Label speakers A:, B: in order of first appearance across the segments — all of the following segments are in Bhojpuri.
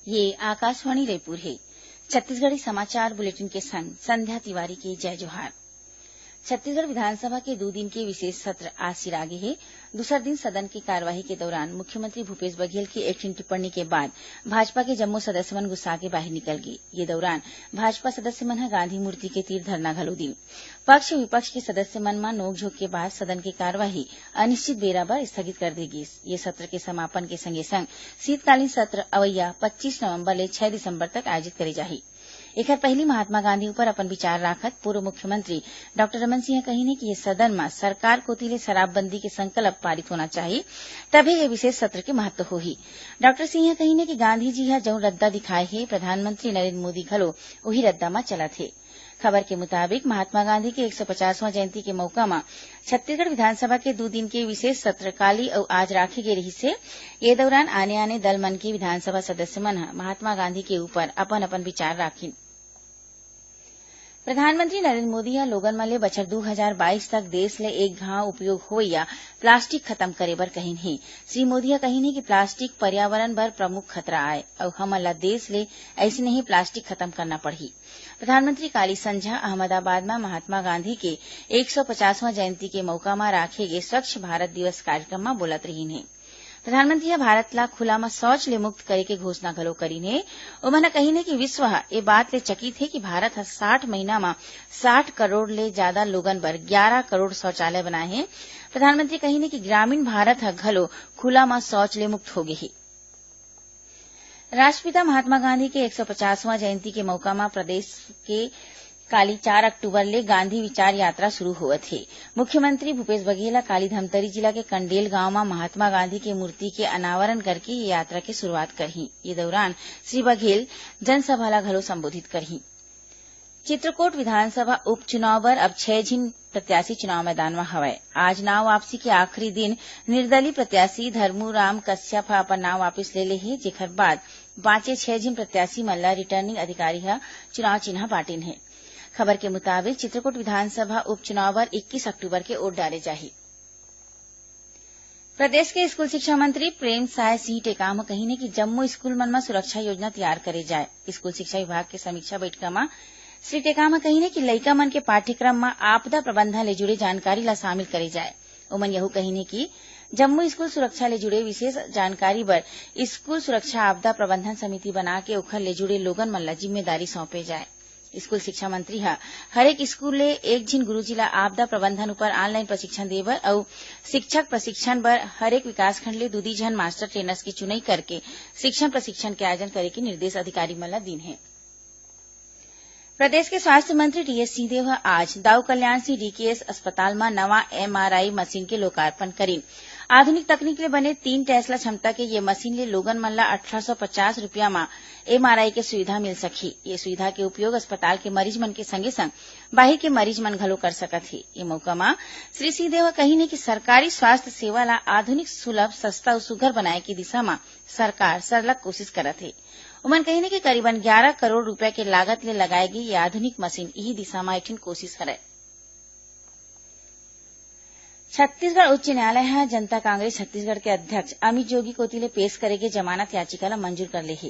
A: ये आकाशवाणी रायपुर है। छत्तीसगढ़ी समाचार बुलेटिन के संग संध्या तिवारी की जय जोहार। छत्तीसगढ़ विधानसभा के 2 दिन के विशेष सत्र आज सिर आगे है। दूसर दिन सदन की कार्यवाही के दौरान मुख्यमंत्री भूपेश बघेल की एक टिप्पणी के बाद भाजपा के जम्मो सदस्य मन गुस्सा के बाहर निकल गए। ये दौरान भाजपा सदस्य मन ह गांधी मूर्ति के तीर धरना घलो दिन। पक्ष विपक्ष के सदस्य मन म नोकझोंक के बाद सदन की कार्यवाही अनिश्चित बेरा बर स्थगित कर दे गिस। ये सत्र के समापन के संगे संग शीतकालीन सत्र अवैया 25 नवंबर ले 6 दिसंबर तक आयोजित करे जाही। एकर पहली महात्मा गांधी ऊपर अपन विचार राखत पूर्व मुख्यमंत्री डॉक्टर रमन सिंह कहिने कि ये सदन में सरकार कोती ले शराबबंदी के संकल्प पारित होना चाहिए, तभी ये विशेष सत्र के महत्व होही। डॉक्टर सिंह कहिने कि गांधी जी ह जउन रद्दा दिखाए हे प्रधानमंत्री नरेंद्र मोदी घलो वही रद्दा म चलत हे। खबर के मुताबिक महात्मा गांधी के 150वां जयंती के मौका में छत्तीसगढ़ विधानसभा के 2 दिन के विशेष सत्र काली और आज राखे गे रही से। ये दौरान आने आने दल मन के विधानसभा सदस्य मन ह महात्मा गांधी के ऊपर अपन अपन विचार राखिन। प्रधानमंत्री नरेंद्र मोदी ह लोगन मन ले बछर 2022 तक देश ले एक घांव उपयोग होवइया प्लास्टिक खत्म करे बर कहिन हे। श्री मोदी ह कहिन हे कि प्लास्टिक पर्यावरण बर प्रमुख खतरा आय और हमन ल देश ले ऐसे नहीं प्लास्टिक खत्म करना पड़ही। प्रधानमंत्री काली संझा अहमदाबाद में महात्मा गांधी के 150वां जयंती के मौका में राखे गे स्वच्छ भारत दिवस कार्यक्रम में बोलत रहिन हे। प्रधानमंत्री ह भारत ला खुला में शौच ले मुक्त करे के घोषणा घलो करिन हे। ओमन कहिन हे कि विश्व ह ए बात ले चकित हे कि भारत ह 60 महीना में 60 करोड़ ले जादा लोगन बर 11 करोड़ शौचालय बनाए हे। प्रधानमंत्री कहिन हे कि ग्रामीण भारत ह घलो खुला में शौच ले मुक्त होगे हे। राष्ट्रपिता महात्मा गांधी के 150वां जयंती के मौका में प्रदेश के काली 4 अक्टूबर ले गांधी विचार यात्रा शुरू होवत हे। मुख्यमंत्री भूपेश बघेल काली धमतरी जिला के कंडेल गांव में महात्मा गांधी के मूर्ति के अनावरण करके ये यात्रा के शुरुआत करही। ये दौरान श्री बघेल जनसभा ला घलो संबोधित करही। चित्रकोट विधानसभा उपचुनाव बर अब 6 झिन प्रत्याशी चुनाव मैदान में हवय। आज नाव वापसी के आखिरी दिन निर्दलीय प्रत्याशी धर्मूराम कश्यप ह अपन नाव वापिस ले ले हे, जेकर बाद बाचे 6 झिन प्रत्याशी मन ला रिटर्निंग अधिकारी ह चुनाव चिन्ह बांटिन हे। खबर के मुताबिक चित्रकोट विधानसभा उपचुनाव पर 21 अक्टूबर के वोट डाले जाही। प्रदेश के स्कूल शिक्षा मंत्री प्रेम साय सिंह टेकाम कहिने कि जम्मो स्कूल मन में सुरक्षा योजना तैयार करे जाए। स्कूल शिक्षा विभाग के समीक्षा बैठक में श्री टेकाम कहिने कि लइका मन के पाठ्यक्रम में आपदा प्रबंधन ले जुड़े जानकारी ला शामिल करे जाए। ओमन यहू कहिने कि जम्मू स्कूल सुरक्षा ले जुड़े विशेष जानकारी बर स्कूल सुरक्षा आपदा प्रबंधन समिति बना के ओखर ले जुड़े लोगन मन ला जिम्मेदारी सौंपे जाए। स्कूल शिक्षा मंत्री ह हरेक स्कूल ले 1 झिन गुरुजी ला आपदा प्रबंधन ऊपर ऑनलाइन प्रशिक्षण दे बर और शिक्षक प्रशिक्षण बर हरेक विकासखंड ले 2 झन मास्टर ट्रेनर्स की चुनाई करके शिक्षण प्रशिक्षण के आयोजन करे के निर्देश अधिकारी मन ला दिन है। प्रदेश के स्वास्थ्य मंत्री टीएस सिंहदेव आज दाऊ कल्याण सिंह डीकेएस अस्पताल में नवा एमआरआई मशीन के लोकार्पण करीन। आधुनिक तकनीक ले बने 3 टेस्ला क्षमता के ये मशीन ले लोगन मन ला 1850 रुपया में एमआरआई के सुविधा मिल सकही। ये सुविधा के उपयोग अस्पताल के मरीज मन के संगे संग बाहिर के मरीज मन घलो कर सकत हे। ये मौका में श्री सिंहदेव कहिने कि सरकारी स्वास्थ्य सेवा ला आधुनिक, सुलभ, सस्ता और सुघर बनाए की दिशा में सरकार सरलग कोशिश करत हे। उमन कहिने कि करीबन 11 करोड़ रुपया के लागत ले लगाए गई ये आधुनिक मशीन यही दिशा में एक कोशिश हरय। छत्तीसगढ़ उच्च न्यायालय ह जनता कांग्रेस छत्तीसगढ़ के अध्यक्ष अमित जोगी कोती ले पेश करे के जमानत याचिका ला मंजूर कर ले हे।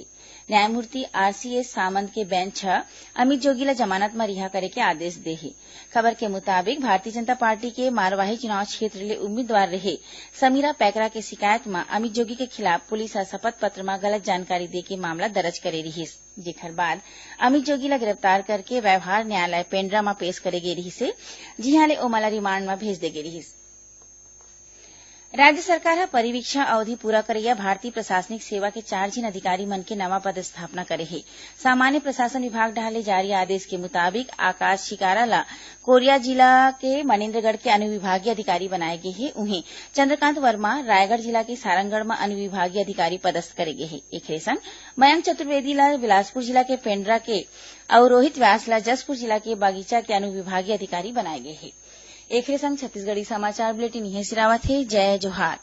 A: न्यायमूर्ति आरसीएस सामंत के बेंच ह अमित जोगी ला जमानत में रिहा करे के आदेश दे हे। खबर के मुताबिक भारतीय जनता पार्टी के मारवाही चुनाव क्षेत्र ले उम्मीदवार रहे समीरा पैकरा के शिकायत में अमित जोगी के खिलाफ पुलिस ह शपथ पत्र में गलत जानकारी दे के मामला दर्ज करे रिहिस, जेकर बाद अमित जोगी ला गिरफ्तार करके व्यवहार न्यायालय पेंड्रा में पेश करे गे रिहिस हे, जिहां ले ओमन ला रिमांड में भेज दे गे रिहिस। राज्य सरकार ह परिवीक्षा अवधि पूरा करैया भारतीय प्रशासनिक सेवा के 4 झिन अधिकारी मन के नवा पदस्थापना करे हे। सामान्य प्रशासन विभाग डाले जारी आदेश के मुताबिक आकाश शिकारा ला कोरिया जिला के मनेन्द्रगढ़ के अनुविभागीय अधिकारी बनाए गे हे। उन्हें चंद्रकांत वर्मा रायगढ़ जिला के सारंगढ़ में अनुविभागीय अधिकारी पदस्थ करे गे हे। एखरे संग मयंक चतुर्वेदी ला बिलासपुर जिला के पेंड्रा के और रोहित व्यास ला जसपुर जिला के बागीचा के अनुविभागीय अधिकारी बनाए गे हे। एकरे संग छत्तीसगढ़ी समाचार बुलेटिन यहीं सिरावत हे। जय जोहार।